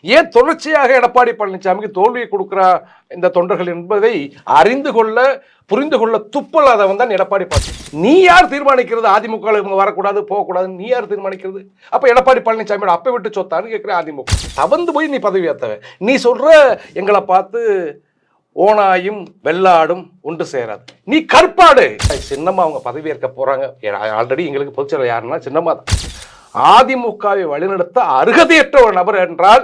ஏன் தொடர்ச்சியாக எடப்பாடி பழனிசாமிக்கு தோல்வியை கொடுக்கிறா இந்த தொண்டர்கள் என்பதை புரிந்து கொள்ள துப்பலாதவன் தான் எடப்பாடி பழனிசாமி. நீ யார் தீர்மானிக்கிறது அதிமுக இவங்க வரக்கூடாது போகக்கூடாது? நீ யார் தீர்மானிக்கிறது? அப்ப எடப்பாடி பழனிசாமியோட அப்பை விட்டு சொத்தான்னு கேட்கிற அதிமுக தவந்து போய் நீ பதவி ஏத்தவ. நீ சொல்ற எங்களை பார்த்து ஓனாயும் வெள்ளாடும் ஒன்று சேராது, நீ கற்பாடு. சின்னம்மா அவங்க பதவி ஏற்க போறாங்க. ஆல்ரெடி எங்களுக்கு பொதுச்செயலர் யாருன்னா சின்னம்மா தான். அதிமுகவை வழிநடத்த அருகதையற்ற ஒரு நபர் என்றால்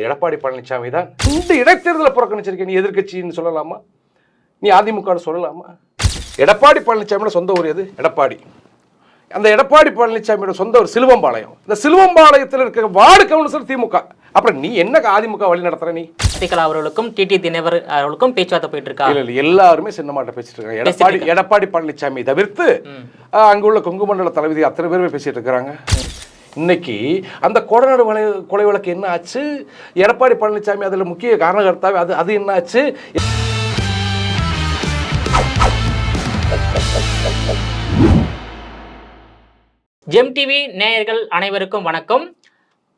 எடப்பாடி பழனிசாமி தான். இந்த இடைத்தேர்தலை புறக்கணிச்சிருக்க நீ எதிர்கட்சின்னு சொல்லலாமா? நீ அதிமுக சொல்லலாமா? எடப்பாடி பழனிசாமியோட சொந்த ஊர் எது? எடப்பாடி. அந்த எடப்பாடி பழனிசாமியோட சொந்த ஒரு சிலுவம்பாளையம். இந்த சிலுவம்பாளையத்தில் இருக்கிற வார்டு கவுன்சிலர் திமுக. அப்புறம் நீ என்ன அதிமுக வழி நடத்துற? நீ சசிகலா அவர்களுக்கும் டிடி தினகர் அவர்களுக்கும் பேச்சுவார்த்தை போயிட்டு இருக்கா? இல்ல, எல்லாருமே சின்னமாட்ட பேசிட்டு இருக்காங்க. எடப்பாடி பழனிசாமி தவிர்த்து அங்குள்ள கொங்கு மண்டல தளபதி அத்தனை பேருமே பேசிட்டு இருக்கிறாங்க. இன்னைக்கு அந்த கோடநாடு கொலை வழக்கு என்ன ஆச்சு? எடப்பாடி பழனிசாமி அதுல முக்கிய காரணகர்த்தாவே அது என்ன ஆச்சு? ஜெம் டிவி நேயர்கள் அனைவருக்கும் வணக்கம்.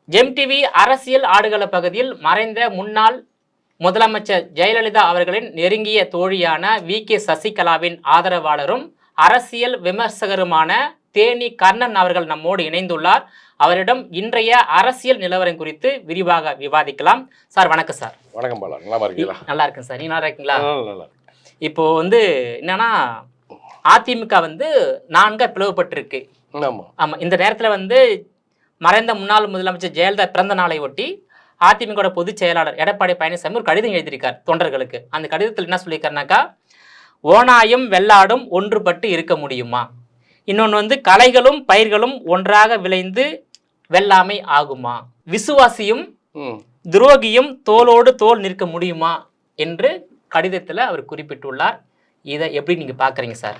ஜெம் டிவி அரசியல் ஆடுகள பகுதியில் மறைந்த முன்னாள் முதலமைச்சர் ஜெயலலிதா அவர்களின் நெருங்கிய தோழியான வி.கே. சசிகலாவின் ஆதரவாளரும் அரசியல் விமர்சகருமான தேனி கர்ணன் அவர்கள் நம்மோடு இணைந்துள்ளார். அவரிடம் இன்றைய அரசியல் நிலவரம் குறித்து விரிவாக விவாதிக்கலாம். சார் வணக்கம். சார் வணக்கம் பாலா, நல்லா இருக்கீங்களா? நல்லா இருக்கேன் சார், நீ நல்லா இருக்கீங்களா? இப்போ என்னன்னா அதிமுக 4 பிளவுபட்டிருக்கு. ஆமா, இந்த நேரத்தில் மறைந்த முன்னாள் முதலமைச்சர் ஜெயலலிதா பிறந்த நாளை ஒட்டி அதிமுக பொதுச் செயலாளர் எடப்பாடி பழனிசாமி ஒரு கடிதம் எழுதியிருக்கார் தொண்டர்களுக்கு. அந்த கடிதத்தில் என்ன சொல்லியிருக்காருனாக்கா, ஓனாயும் வெள்ளாடும் ஒன்றுபட்டு இருக்க முடியுமா? இன்னொன்று களைகளும் பயிர்களும் ஒன்றாக விளைந்து வெள்ளாமை ஆகுமா? விசுவாசியும் துரோகியும் தோளோடு தோள் நிற்க முடியுமா என்று கடிதத்தில் அவர் குறிப்பிட்டுள்ளார். இதை எப்படி நீங்க பாக்குறீங்க சார்?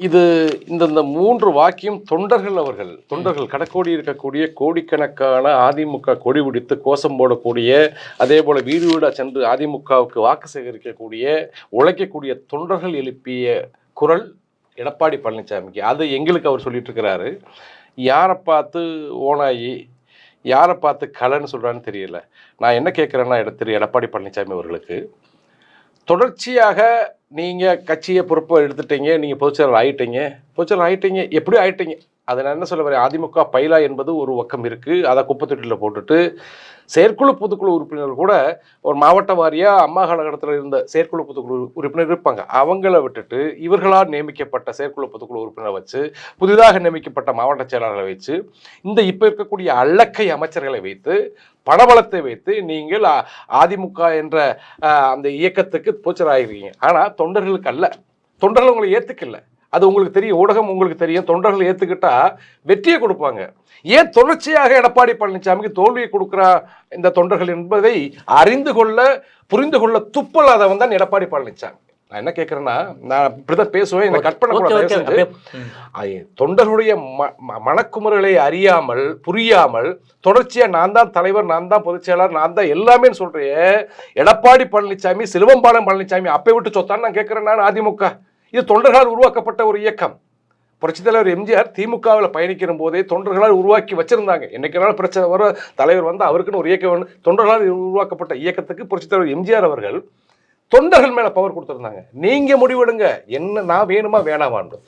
இது இந்த 3 வாக்கியம் தொண்டர்கள் கடக்கோடி இருக்கக்கூடிய கோடிக்கணக்கான அதிமுக கொடி பிடித்து கோஷம் போடக்கூடிய, அதே போல வீடு வீடா சென்று அதிமுகவுக்கு வாக்கு சேகரிக்கக்கூடிய உழைக்கக்கூடிய தொண்டர்கள் எழுப்பிய குரல் எடப்பாடி பழனிசாமிக்கு. அது எங்களுக்கு அவர் சொல்லிட்டு இருக்கிறாரு. யாரை பார்த்து ஓனாயி, யாரை பார்த்து கலைன்னு சொல்றான்னு தெரியல. நான் என்ன கேட்குறேன்னா, திரு எடப்பாடி பழனிசாமி அவர்களுக்கு, தொடர்ச்சியாக நீங்கள் கட்சியை பொறுப்பை எடுத்துட்டீங்க, நீங்கள் பொதுச்செயலர் ஆகிட்டீங்க, எப்படி ஆகிட்டீங்க? அதை நான் என்ன சொல்ல வரேன், அதிமுக பைலா என்பது ஒரு பக்கம் இருக்குது. அதை குப்பத்தொட்டியில் போட்டுட்டு செயற்குழு பொதுக்குழு உறுப்பினர் கூட ஒரு மாவட்ட வாரியாக அம்மா காலகட்டத்தில் இருந்த செயற்குழு பொதுக்குழு உறுப்பினர் இருப்பாங்க. அவங்கள விட்டுட்டு இவர்களால் நியமிக்கப்பட்ட செயற்குழு பொதுக்குழு உறுப்பினரை வச்சு, புதிதாக நியமிக்கப்பட்ட மாவட்ட செயலாளர்களை வச்சு, இந்த இப்போ இருக்கக்கூடிய அல்லக்கை அமைச்சர்களை வைத்து, பணபலத்தை வைத்து நீங்கள் அதிமுக என்ற அந்த இயக்கத்துக்கு போச்சராகிறீங்க. ஆனால் தொண்டர்களுக்கு அல்ல. தொண்டர்கள் உங்களை ஏற்றுக்கல. அது உங்களுக்கு தெரியும், ஊடகம் உங்களுக்கு தெரியும். தொண்டர்கள் ஏற்றுக்கிட்டா வெற்றியை கொடுப்பாங்க. ஏன் தொடர்ச்சியாக எடப்பாடி பழனிசாமிக்கு தோல்வியை கொடுக்கிறா இந்த தொண்டர்கள் என்பதை புரிந்து கொள்ள துப்பலாதவன் தான் எடப்பாடி பழனிசாமி. நான் என்ன கேட்குறேன்னா, நான் இப்படிதான் பேசுவேன், என்னை கட் பண்ணக்கூடாது. தொண்டர்களுடைய மனக்குமுறலை அறியாமல் புரியாமல் தொடர்ச்சியா நான் தான் தலைவர், நான் தான் பொதுச் செயலாளர், நான் தான் எல்லாமே சொல்றேன். எடப்பாடி பழனிசாமி சிலுவம்பாளையம் பழனிசாமி அப்பை விட்டு சொத்தான்னு நான் கேட்கிறேன். நான் அதிமுக இது தொண்டர்களால் உருவாக்கப்பட்ட ஒரு இயக்கம். புரட்சித் தலைவர் எம்ஜிஆர் திமுகவில் பயணிக்கிற போதே தொண்டர்களால் உருவாக்கி வச்சிருந்தாங்க. என்னைக்குனாலும் பிரச்சனை வர தலைவர் அவருக்குன்னு ஒரு இயக்கம் தொண்டர்களால் உருவாக்கப்பட்ட இயக்கத்துக்கு புரட்சித் தலைவர் எம்ஜிஆர் அவர்கள் தொண்டர்கள் மேல பவர் கொடுத்திருந்தாங்க. நீங்க முடிவெடுங்க, என்ன நான் வேணுமா வேணாமான்னு.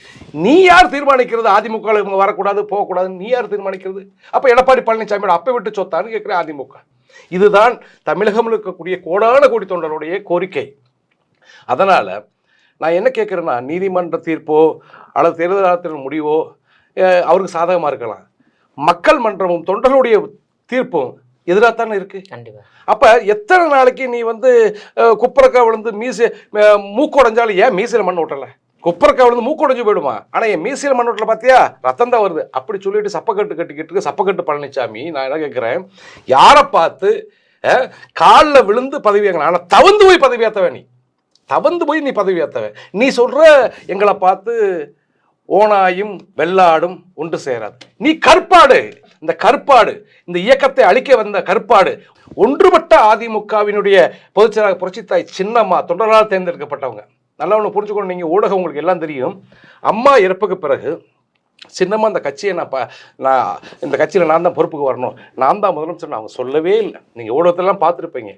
நீ யார் தீர்மானிக்கிறது அதிமுக இவங்க வரக்கூடாது போகக்கூடாது? நீ யார் தீர்மானிக்கிறது? அப்ப எடப்பாடி பழனிசாமியோட அப்பை விட்டு சொத்தான்னு கேட்கிற அதிமுக. இதுதான் தமிழகம் இருக்கக்கூடிய கோடான கோடி தொண்டருடைய கோரிக்கை. அதனால நான் என்ன கேட்குறேன்னா, நீதிமன்ற தீர்ப்போ அல்லது தேர்தல் ஆணையத்தின் முடிவோ அவருக்கு சாதகமாக இருக்கலாம். மக்கள் மன்றமும் தொண்டர்களுடைய தீர்ப்பும் எதிராகத்தானே இருக்கு. அப்ப எத்தனை நாளைக்கு நீ குப்பரக்கா விழுந்து மூக்குடைஞ்சாலும் ஏன் மீசையில் மண் ஓட்டல? குப்பரக்கா விழுந்து மூக்குடைஞ்சு போயிடுமா? ஆனா என் மீசையில் மண் ஓட்டல பார்த்தியா, ரத்தம் தான் வருது அப்படி சொல்லிட்டு சப்பக்கட்டு கட்டிக்கிட்டு சப்பக்கட்டு பழனிசாமி. நான் என்ன கேட்குறேன், யாரை பார்த்து காலில் விழுந்து பதவி வாங்கலாம், ஆனால் தவந்து போய் பதவி ஏற்றவன் நீ சொல்ற எங்களை பார்த்து ஓனாயும் வெள்ளாடும் ஒன்று சேராது, நீ கற்பாடு. இந்த இயக்கத்தை அழிக்க வந்த கற்பாடு. ஒன்றுபட்ட அதிமுகவினுடைய பொதுச்செயலாளர் புரட்சித்தாய் சின்னம்மா தொண்டர்களால் தேர்ந்தெடுக்கப்பட்டவங்க. நல்லா ஒன்று புரிஞ்சுக்கணும். நீங்கள் ஊடகம் உங்களுக்கு எல்லாம் தெரியும். அம்மா இறப்புக்கு பிறகு சின்னமாக அந்த கட்சியை நான் இந்த கட்சியில் நான் தான் பொறுப்புக்கு வரணும், நான் தான் முதலமைச்சர் அவங்க சொல்லவே இல்லை. நீங்கள் ஊடகத்தெல்லாம் பார்த்துருப்பீங்க.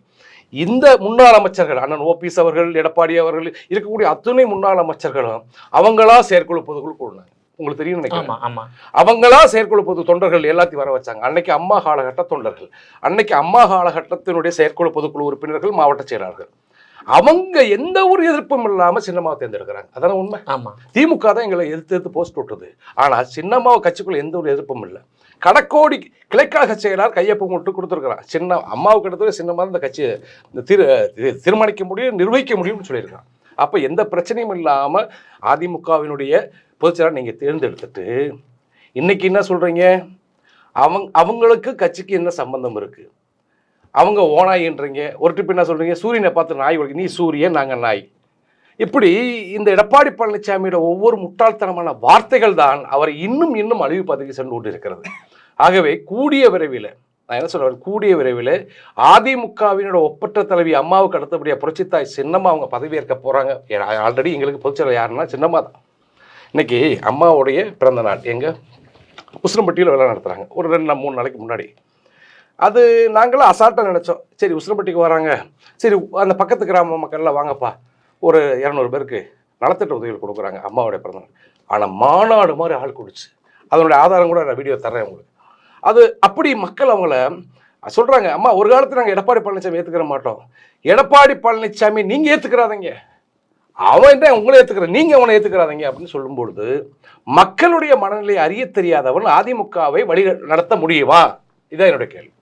இந்த முன்னாள் அமைச்சர்கள் அண்ணன் ஓபிஎஸ் அவர்கள், எடப்பாடி அவர்கள், இருக்கக்கூடிய அத்துணை முன்னாள் அமைச்சர்களும் அவங்களா செயற்குழு பொதுக்குழு கூடினாங்க. உங்களுக்கு தெரியும் நினைக்கிறேன். அவங்களா செயற்குழு பொது தொண்டர்கள் எல்லாத்தையும் வர வச்சாங்க. அன்னைக்கு அம்மா காலகட்ட தொண்டர்கள், அன்னைக்கு அம்மா காலகட்டத்தினுடைய செயற்குழு பொதுக்குழு உறுப்பினர்கள், மாவட்ட செயலாளர்கள், அவங்க எந்த ஒரு எதிர்ப்பும் இல்லாம சின்னம்மாவை தேர்ந்தெடுக்கிறாங்க. அதான உண்மை. திமுக தான் எங்களை எதிர்த்து போஸ்ட் விட்டுறது. ஆனா சின்னம்மாவை கட்சிக்குள்ள எந்த ஒரு எதிர்ப்பும் இல்லை. கடக்கோடி கிளைக்கழக செயலாளர் கையொப்பம் விட்டு கொடுத்துருக்கிறான். சின்ன அம்மாவுக்கு எடுத்து சின்னம்மா இந்த கட்சியை தீர்மானிக்க முடியும், நிர்வகிக்க முடியும்னு சொல்லியிருக்கான். அப்ப எந்த பிரச்சனையும் இல்லாம அதிமுகவினுடைய பொதுச்செயலாளர் நீங்க தேர்ந்தெடுத்துட்டு இன்னைக்கு என்ன சொல்றீங்க? அவங்களுக்கு கட்சிக்கு என்ன சம்பந்தம் இருக்கு? அவங்க ஓனாயின்றீங்க. ஒரு ட்ரிப் என்ன சொல்றீங்க? சூரியனை பார்த்து நாய் வளர்க்கு, நீ சூரியன் நாங்கள் நாய். இப்படி இந்த எடப்பாடி பழனிசாமியோட ஒவ்வொரு முட்டாள்தனமான வார்த்தைகள் தான் அவரை இன்னும் இன்னும் அழிவு பதவிக்கு சென்று கொண்டு இருக்கிறது. ஆகவே கூடிய விரைவில், நான் என்ன சொல்றேன், கூடிய விரைவில் அதிமுகவினோட ஒப்பற்ற தலைவி அம்மாவுக்கு அடுத்தபடியாக புரட்சித்தாய் சின்னம்மா அவங்க பதவியேற்க போறாங்க. ஆல்ரெடி எங்களுக்கு பொதுச்செயலாளர் யாருன்னா சின்னம்மா தான். இன்னைக்கு அம்மாவுடைய பிறந்த நாள் எங்க உசிலம்பட்டியில் விழா நடத்துறாங்க. ஒரு 2-3 நாளைக்கு முன்னாடி. அது நாங்களும் அசால்ட்டாக நினச்சோம். சரி உசிலம்பட்டிக்கு வராங்க, சரி அந்த பக்கத்து கிராம மக்கள்லாம் வாங்கப்பா, ஒரு 200 பேருக்கு நலத்திட்ட உதவிகள் கொடுக்குறாங்க அம்மாவுடைய பிறந்தநாள். ஆனால் மாநாடு மாதிரி ஆள் கூடுச்சு. அதனுடைய ஆதாரம் கூட நான் வீடியோ தர்றேன் உங்களுக்கு. அது அப்படி மக்கள் அவங்கள சொல்கிறாங்க, அம்மா ஒரு காலத்தில் நாங்கள் எடப்பாடி பழனிசாமி ஏற்றுக்கிற மாட்டோம், எடப்பாடி பழனிசாமி நீங்கள் ஏற்றுக்கிறாதீங்க, அவன் என்ன உங்களை ஏற்றுக்கிற, நீங்கள் அவனை ஏற்றுக்கிறாதீங்க அப்படின்னு சொல்லும்பொழுது மக்களுடைய மனநிலையை அறிய தெரியாதவன் அதிமுகவை வழி நடத்த முடியுமா? இதான் என்னுடைய கேள்வி.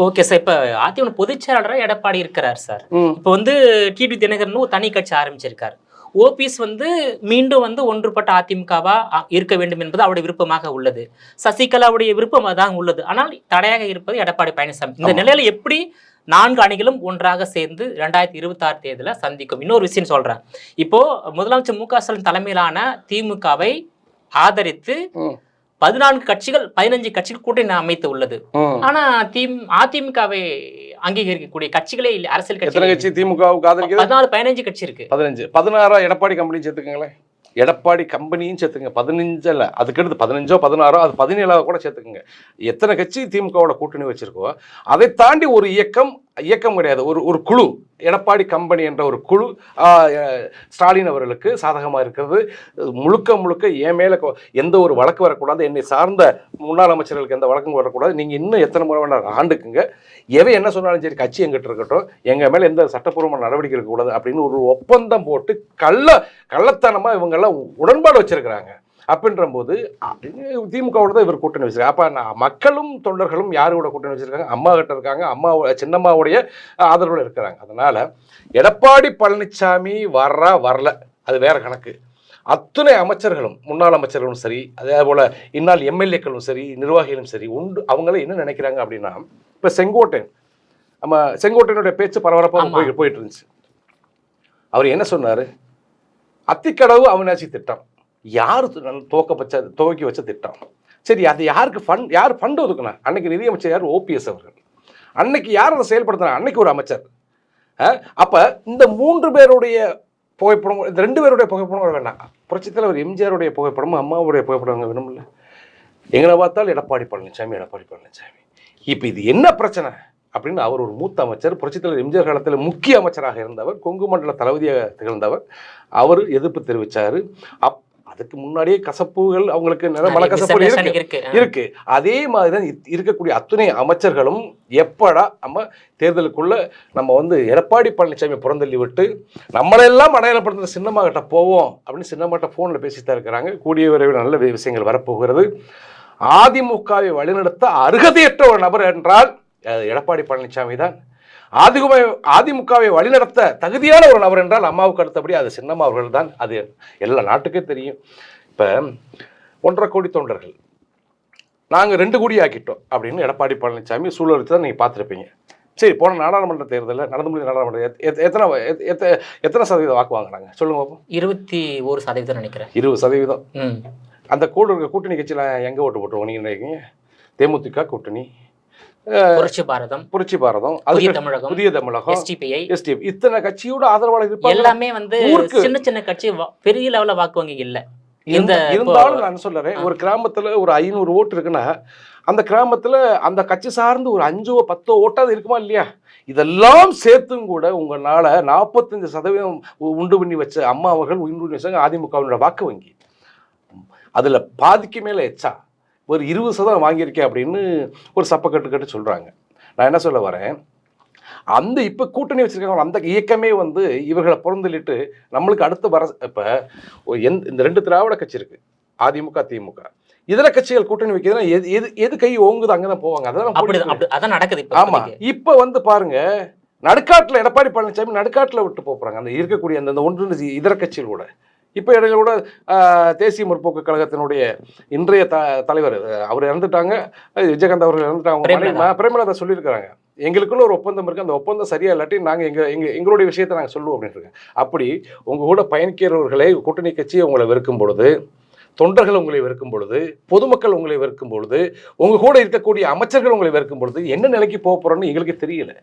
Okay sir. இப்போ அதிமுக பொதுச் செயலாளராக எடப்பாடி இருக்கிறார் சார். இப்போ வந்து டிடி தினகரன் ஒரு தனி கட்சி ஆரம்பிச்சிருக்காரு. ஓபிஎஸ் வந்து மீண்டும் வந்து ஒன்றுபட்ட அதிமுகவா இருக்க வேண்டும் என்பது அவருடைய விருப்பமாக உள்ளது. சசிகலாவுடைய விருப்பம் அதான் உள்ளது. ஆனால் தடையாக இருப்பது எடப்பாடி பழனிசாமி. இந்த நிலையில எப்படி 4 அணிகளும் ஒன்றாக சேர்ந்து 2026 தேர்தலை சந்திக்கும்? இன்னொரு விஷயம் சொல்றேன். இப்போ முதலமைச்சர் மு.க.ஸ்டாலின் தலைமையிலான திமுகவை ஆதரித்து 14 கட்சிகள் 15 கட்சிகள் கூட்டணி அமைத்து உள்ளது. ஆனா அதிமுகவை அங்கீகரிக்கக்கூடிய கட்சிகளே இல்லை. அரசியல் கட்சி திமுகவுக்கு ஆதரிக்கிறது 14-15 கட்சி இருக்கு. 15-16 எடப்பாடி கம்பெனி சேர்த்துக்கங்களேன். எடப்பாடி கம்பெனியும் சேர்த்துங்க. 15 இல்லை, அதுக்கடுத்து 15-16 அது 17 கூட சேர்த்துக்குங்க. எத்தனை கட்சி திமுகவோட கூட்டணி வச்சிருக்கோ அதை தாண்டி ஒரு இயக்கம் கிடையாது, ஒரு குழு, எடப்பாடி கம்பெனி என்ற ஒரு குழு ஸ்டாலின் அவர்களுக்கு சாதகமாக இருக்கிறது. முழுக்க என் மேலே எந்த ஒரு வழக்கு வரக்கூடாது, என்னை சார்ந்த முன்னாள் அமைச்சர்களுக்கு எந்த வழக்கும் வரக்கூடாது, நீங்கள் இன்னும் எத்தனை முறை வேணாலும் ஆண்டுக்குங்க, எவை என்ன சொன்னாலும் சரி, கட்சி எங்கிட்ட இருக்கட்டும், எங்கள் மேலே எந்த சட்டப்பூர்வமான நடவடிக்கை இருக்கக்கூடாது அப்படின்னு ஒரு ஒப்பந்தம் போட்டு கள்ளத்தனமாக இவங்கெல்லாம் உடன்பாடு வச்சிருக்கிறாங்க. அப்படின்ற போது திமுகவோட தான் இவர் கூட்டணி வச்சிருக்காங்க. அப்போ மக்களும் தொண்டர்களும் யாரோட கூட்டணி வச்சிருக்காங்க? அம்மா கிட்ட இருக்காங்க, சின்னம்மாவுடைய ஆதரவுல இருக்கிறாங்க. அதனால எடப்பாடி பழனிசாமி வரல அது வேற கணக்கு. அத்தனை அமைச்சர்களும் முன்னாள் அமைச்சர்களும் சரி, அதே போல இந்நாள் எம்எல்ஏக்களும் சரி, நிர்வாகிகளும் சரி உண்டு. அவங்கள என்ன நினைக்கிறாங்க அப்படின்னா, இப்போ செங்கோட்டையனுடைய பேச்சு பரபரப்பாக போயிட்டு இருந்துச்சு. அவர் என்ன சொன்னாரு? அத்திக்கடவு அவிநாசி திட்டம் யார் துவக்கி வச்ச திட்டம்? சரி, அது யாருக்கு யார் ஃபண்ட் ஒதுக்குனா? அன்னைக்கு நிதியமைச்சர் யார்? ஓபிஎஸ் அவர்கள். அன்னைக்கு யார் அதை செயல்படுத்தினா? அன்னைக்கு ஒரு அமைச்சர். அப்ப இந்த 3 பேருடைய புகைப்படம், இந்த 2 பேருடைய புகைப்படம் வேண்டாம், புரட்சித் தலைவர் எம்ஜிஆருடைய புகைப்படமும் அம்மாவுடைய புகைப்படம் வேணும்ல. எங்களை பார்த்தால் எடப்பாடி பழனிசாமி. இப்போ இது என்ன பிரச்சனை அப்படின்னு அவர் ஒரு மூத்த அமைச்சர், புரட்சித் தலைவர் எம்ஜிஆர் காலத்தில் முக்கிய அமைச்சராக இருந்தவர், கொங்கு மண்டல தளபதியாக திகழ்ந்தவர், அவர் எதிர்ப்பு தெரிவித்தார். அதுக்கு முன்னாடியே கசப்புகள் அவங்களுக்கு மனக்கசப்பு இருக்கு. அதே மாதிரிதான் இருக்கக்கூடிய அத்துணை அமைச்சர்களும் எப்படா நம்ம தேர்தலுக்குள்ள நம்ம வந்து எடப்பாடி பழனிசாமி புறந்தள்ளி விட்டு நம்மளெல்லாம் அடையாளப்படுத்துற சின்னம்மா கிட்ட போவோம் அப்படின்னு சின்னம்மாட்ட போன்ல பேசித்தான் இருக்கிறாங்க. கூடிய விரைவில் நல்ல விஷயங்கள் வரப்போகிறது. அதிமுகவை வழிநடத்த அருகதையற்ற ஒரு நபர் என்றால் எடப்பாடி பழனிசாமி தான். அதிமுகவை வழிநடத்த தகுதியான ஒரு நபர் என்றால் அம்மாவுக்கு அடுத்தபடி அது சின்னம்மா அவர்கள் தான். அது எல்லா நாட்டுக்கே தெரியும். இப்போ 1.5 கோடி தொண்டர்கள் நாங்கள் 2 கோடி ஆக்கிட்டோம் அப்படின்னு எடப்பாடி பழனிசாமி சூழல் தான் நீங்கள் பார்த்துருப்பீங்க. சரி, போன நாடாளுமன்ற தேர்தலில் நடந்து முடிந்த நாடாளுமன்ற எத்தனை சதவீதம் வாக்கு வாங்குறாங்க சொல்லுங்க பார்ப்போம்? 21% நினைக்கிறேன். 20%. அந்த கூட்டணி கட்சியில் எங்கே ஓட்டு போட்டுருவோம் நீங்கள் நினைக்கிறீங்க? தேமுதிக கூட்டணி, புரட்சி பாரதம், புதிய தமிழகம், STP, இத்தனை கட்சியோட ஆதரவாளர் எல்லாமே வந்து சின்ன கட்சி, பெரிய லெவல்ல வாக்கு வங்கி இல்ல. இருந்தாலும் நான் சொல்றேன், ஒரு கிராமத்துல ஒரு 500 ஓட்டு இருக்குன்னா அந்த கிராமத்துல அந்த கட்சி சார்ந்து ஒரு 5 10 ஓட்டாவது இருக்குமா இல்லையா? இதெல்லாம் சேர்த்தும் கூட உங்களால 45% உண்டு பண்ணி வச்ச அம்மா அவர்கள் உண்டு பண்ணி வச்சாங்க அதிமுகவினோட வாக்கு வங்கி. அதுல பாதிக்கு மேல எச்சா ஒரு 20% வாங்கியிருக்கேன் அப்படின்னு ஒரு சப்பக்கட்டு கட்டு சொல்றாங்க. நான் என்ன சொல்ல வரேன், அந்த இப்ப கூட்டணி வச்சிருக்காங்க அந்த இயக்கமே வந்து இவர்களை புறந்தள்ளிட்டு நம்மளுக்கு அடுத்து வர இப்ப இந்த 2 திராவிட கட்சி இருக்கு, அதிமுக திமுக. இதர கட்சிகள் கூட்டணி வைக்கிறதுனா எது கை ஓங்குது அங்கதான் போவாங்க. அதான் நடக்குது. ஆமா, இப்ப வந்து பாருங்க, நடுக்காட்டுல எடப்பாடி பழனிசாமி நடுக்காட்டுல விட்டு போறாங்க அந்த இருக்கக்கூடிய அந்த ஒன்று இதர கட்சிகள் கூட. இப்ப இடையில கூட தேசிய முற்போக்கு கழகத்தினுடைய இன்றைய தலைவர் அவர் இறந்துட்டாங்க, விஜயகாந்த் அவர்கள் இறந்துட்டாங்க. பிரேமலதா சொல்லியிருக்கிறாங்க, எங்களுக்குள்ள ஒரு ஒப்பந்தம் இருக்கு, அந்த ஒப்பந்தம் சரியா இல்லாட்டி நாங்க எங்களுடைய விஷயத்தை நாங்க சொல்லுவோம் அப்படின்னு. அப்படி உங்க கூட பயணிக்கிறவர்களை கூட்டணி கட்சி உங்களை வெறுக்கும் பொழுது, தொண்டர்கள் உங்களை வெறுக்கும் பொழுது, பொதுமக்கள் உங்களை வெறுக்கும் பொழுது, உங்க கூட இருக்கக்கூடிய அமைச்சர்கள் உங்களை வெறுக்கும் பொழுது என்ன நிலைக்கு போக போறோம்னு எங்களுக்கு தெரியல.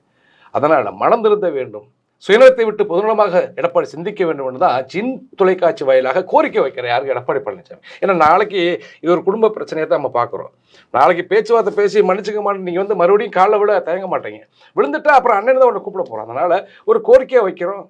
அதனால மனம் திருந்த வேண்டும், சுயநலத்தை விட்டு பொதுநலமாக எடப்பாடி சிந்திக்க வேண்டும் என்று தான் ஜின் தொலைக்காட்சி வாயிலாக கோரிக்கை வைக்கிறேன் யாருக்கு, எடப்பாடி பழனிசாமி. ஏன்னா நாளைக்கு இது ஒரு குடும்ப பிரச்சனையை தான் நம்ம பார்க்குறோம். நாளைக்கு பேச்சுவார்த்தை பேசி மன்னிச்சுக்க மாட்டேன் நீங்கள் வந்து மறுபடியும் காலில் விட தயங்க மாட்டீங்க, விழுந்துட்டா அப்புறம் அண்ணன் தான் உன்னை கூப்பிட போகிறோம். அதனால ஒரு கோரிக்கையை வைக்கிறோம்,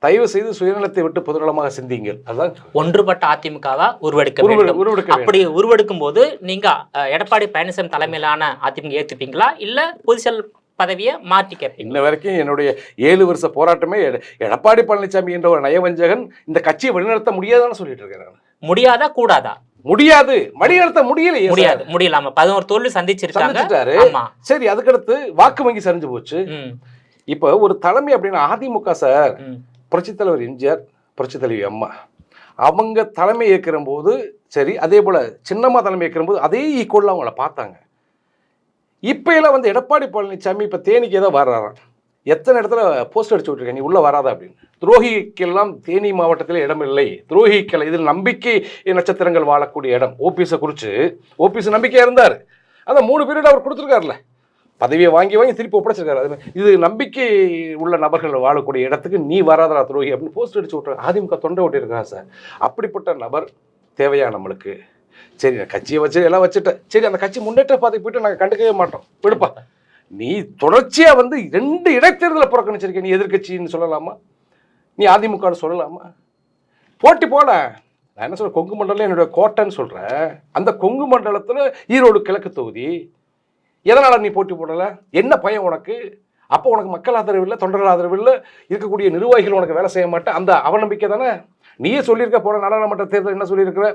தயவு செய்து சுயநலத்தை விட்டு பொதுநலமாக சிந்திங்கள். அதான் ஒன்றுபட்ட அதிமுகவா உருவெடுக்க அப்படி உருவெடுக்கும் போது நீங்க எடப்பாடி பழனிசாமி தலைமையிலான அதிமுக ஏற்றுப்பீங்களா இல்ல பொதுச்செயல் பதவியை மாற்றி கேட்பீங்க? இன்ன வரைக்கும் என்னுடைய 7 வருஷ போராட்டமே எடப்பாடி பழனிசாமி என்ற ஒரு நயவஞ்சகன் இந்த கட்சியை வழிநடத்த முடியாதான்னு சொல்லிட்டு இருக்கேன். முடியாதா கூடாதா? முடியாது, வழிநடத்த முடியலையே. முடியலாம 11 தோல்வி சந்திச்சிருக்காரு. சரி, அதுக்கடுத்து வாக்கு வங்கி சரிஞ்சு போச்சு. இப்ப ஒரு தலைமை அப்படின்னா அதிமுக சார், புரட்சித் தலைவர் எம்ஜிஆர், புரட்சித் தலைவி அம்மா அவங்க தலைமை ஏற்கிற போது சரி, அதே போல சின்னம்மா தலைமை ஏற்கிற போது அதே ஈக்குவலாக அவங்கள பார்த்தாங்க. இப்ப எல்லாம் வந்து எடப்பாடி பழனிசாமி இப்ப தேனிக்கு ஏதோ வர்றாராம், எத்தனை இடத்துல போஸ்ட் அடிச்சு விட்டுருக்கேன், நீ உள்ள வராத அப்படின்னு. துரோகிக்கெல்லாம் தேனி மாவட்டத்தில் இடம் இல்லை, துரோகிக்கள் இதில் நம்பிக்கை நட்சத்திரங்கள் வாழக்கூடிய இடம். ஓபிஎஸை குறித்து ஓபிஎஸ் நம்பிக்கையா இருந்தார், அந்த 3 பீரியட் அவர் கொடுத்துருக்காருல்ல, பதவியை வாங்கி திருப்பி ஒப்படைச்சிருக்காரு. இது நம்பிக்கை உள்ள நபர்கள் வாழக்கூடிய இடத்துக்கு நீ வராதரா துரோகி அப்படின்னு போஸ்ட் அடிச்சு விட்டுறாங்க. அதிமுக தொண்டை ஓட்டியிருக்காங்க சார். அப்படிப்பட்ட நபர் தேவையா நம்மளுக்கு? சரி, நான் கட்சியை வச்சு எல்லாம் வச்சுட்டேன், சரி அந்த கட்சி முன்னேற்ற பாதைக்கு போயிட்டு நாங்கள் கண்டுக்கவே மாட்டோம், விடுப்பா. நீ தொடர்ச்சியா வந்து 2 இடைத்தேர்தலை புறக்கணிச்சிருக்க, நீ எதிர்கட்சின்னு சொல்லலாமா? நீ அதிமுகன்னு சொல்லலாமா? போட்டி போட. நான் என்ன சொல்றேன், கொங்கு மண்டலம் என்னுடைய கோட்டைன்னு சொல்றேன். அந்த கொங்கு மண்டலத்தில் ஈரோடு கிழக்கு தொகுதி, எதனால நீ போட்டி போடல? என்ன பயம் உனக்கு? அப்போ உனக்கு மக்கள் ஆதரவு இல்லை, தொண்டர்கள் ஆதரவு இல்லை, இருக்கக்கூடிய நிர்வாகிகள் உனக்கு வேலை செய்ய மாட்டேன், அந்த அவநம்பிக்கை தானே. நீயே சொல்லியிருக்க போன நாடாளுமன்ற தேர்தல் என்ன சொல்லியிருக்கிற,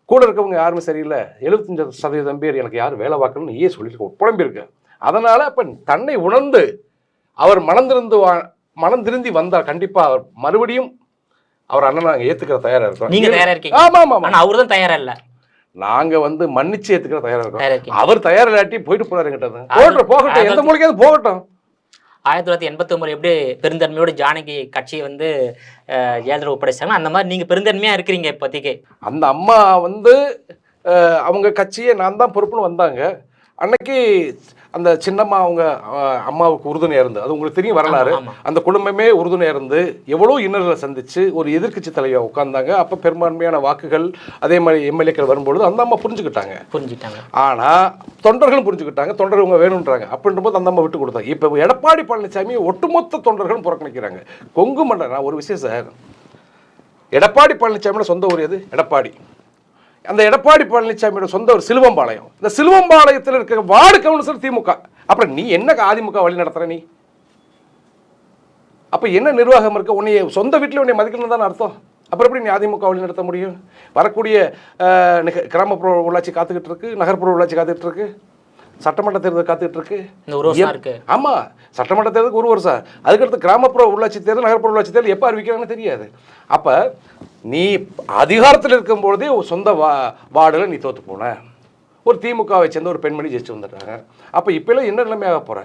கூட இருக்கவங்க யாருமே சரியில்லை, 75% பேர் எனக்கு யார் வேலை பார்க்கணும்னு நீயே சொல்லியிருக்க, புலம்பியிருக்க. அதனால அப்ப தன்னை உணர்ந்து அவர் மனம் திருந்தி வந்தால் கண்டிப்பா அவர் மறுபடியும் அவர் அண்ணன் நாங்கள் ஏத்துக்கிற தயாரா இருக்கோம். நீங்க தயாரா இருக்கீங்க? ஆமா ஆமா, ஆனா அவரு தான் தயாரா இல்ல. நாங்க வந்து மன்னிச்சு ஏத்துக்கிற தயாரா இருக்கோம். அவர் தயார் இல்லாட்டி போயிட்டு போறாருங்கிட்ட போகட்டும், எந்த மொழிக்காவது போகட்டும். 1989 எப்படி பெருந்தன்மையோட ஜானகி கட்சியை வந்து ஜெயலலிதா ஒப்படைச்சாங்க, அந்த மாதிரி நீங்க பெருந்தன்மையா இருக்கிறீங்க இப்போதைக்கு. அந்த அம்மா வந்து அவங்க கட்சியை நான் தான் பொறுப்புன்னு வந்தாங்க. அன்னைக்கு அந்த சின்னம்மா அவங்க அம்மாவுக்கு உறுதுணையாக இருந்து, அது உங்களுக்கு தெரியும் வரலாறு, அந்த குடும்பமே உறுதுணையாக இருந்து எவ்வளோ இன்னர்களை சந்திச்சு ஒரு எதிர்கட்சி தலைவராக உட்கார்ந்தாங்க. அப்போ பெரும்பான்மையான வாக்குகள் அதே மாதிரி எம்எல்ஏக்கள் வரும்பொழுது அந்த அம்மா புரிஞ்சுக்கிட்டாங்க. ஆனால் தொண்டர்களும் புரிஞ்சுக்கிட்டாங்க, தொண்டர்கள் இவங்க வேணுன்றாங்க. அப்படின்ற போது அந்த அம்மா விட்டு கொடுத்தாங்க. இப்போ எடப்பாடி பழனிசாமி ஒட்டுமொத்த தொண்டர்களும் புறக்கணிக்கிறாங்க. கொங்கு மண்டலம் ஒரு விஷயம் சார், எடப்பாடி பழனிசாமியோட சொந்த ஊர் எது? எடப்பாடி. அந்த எடப்பாடி பழனிசாமியோட சொந்த ஒரு சிலுவம்பாளையம். இந்த சிலுவம்பாளையத்தில் இருக்கிற வார்டு கவுன்சிலர் திமுக. அப்புறம் நீ என்ன அதிமுக வழி நடத்துற? நீ அப்ப என்ன நிர்வாகம் இருக்க? உன்னை சொந்த வீட்டில் உன்னை மதிக்கணும் தானே அர்த்தம். அப்புறம் எப்படி நீ அதிமுக வழி நடத்த முடியும்? வரக்கூடிய கிராமப்புற உள்ளாட்சி காத்துக்கிட்டு இருக்கு, நகர்ப்புற உள்ளாட்சி காத்துக்கிட்டு இருக்கு, சட்டமன்ற தேர்தல் காத்துக்கிட்டு இருக்கு. ஆமா, சட்டமன்ற தேர்தலுக்கு 1 வருஷம், அதுக்கடுத்து கிராமப்புற உள்ளாட்சி தேர்தல், நகர்ப்புற உள்ளாட்சி தேர்தல் எப்போ அறிவிக்கிறாங்கன்னு தெரியாது. அப்ப நீ அதிகாரத்தில் இருக்கும் பொழுதே சொந்த வார்டில் நீ தோத்து போன. ஒரு திமுகவை சேர்ந்த ஒரு பெண்மணி ஜெயிச்சு வந்துட்டாங்க. அப்போ இப்பெல்லாம் என்ன நிலைமையாக போற?